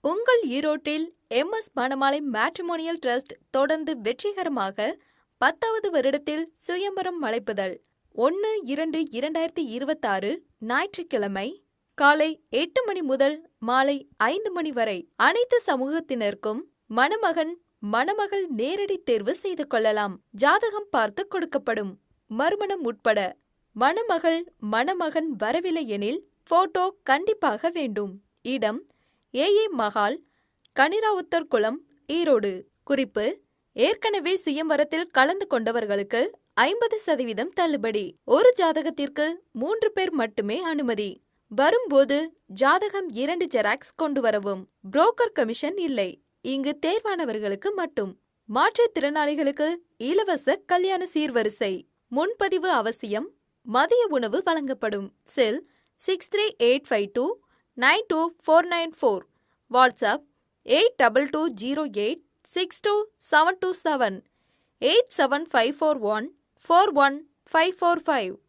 உங்கள் ஈரோட்டில் MS. மணமாலை matrimonial trust தொடர்ந்து வெற்றிகரமாக 10வது வருடத்தில் சுயம்பரம் அழைப்புதல் 1-2-2026 ஞாயிற்றுக்கிழமை காலை 8 மணி முதல் மாலை 5 மணி வரை அனைத்து சமூகத்தினருக்கும் மணமகன் மணமகள் நேரடி தேர்வு செய்து கொள்ளலாம். ஜாதகம் பார்த்து கொடுக்கப்படும். மறுமணம் உட்பட மணமகள் மணமகன் வரவில்லை எனில் போட்டோ கண்டிப்பாக வேண்டும். இடம் ஏ மஹால், கனிராவுத்தர் குளம், ஈரோடு. குறிப்பு: ஏற்கனவே சுயம்பரத்தில் கலந்து கொண்டவர்களுக்கு 50% தள்ளுபடி. ஒரு ஜாதகத்திற்கு 3 பேர் மட்டுமே அனுமதி. வரும்போது ஜாதகம் 2 ஜெராக்ஸ் கொண்டு வரவும். புரோக்கர் கமிஷன் இல்லை. இங்கு தேர்வானவர்களுக்கு மட்டும். மாற்றுத்திறனாளிகளுக்கு இலவச கல்யாண சீர்வரிசை. முன்பதிவு அவசியம். மதிய உணவு வழங்கப்படும். செல் 6385292494. வாட்ஸ்அப் 8220862727 87541415545.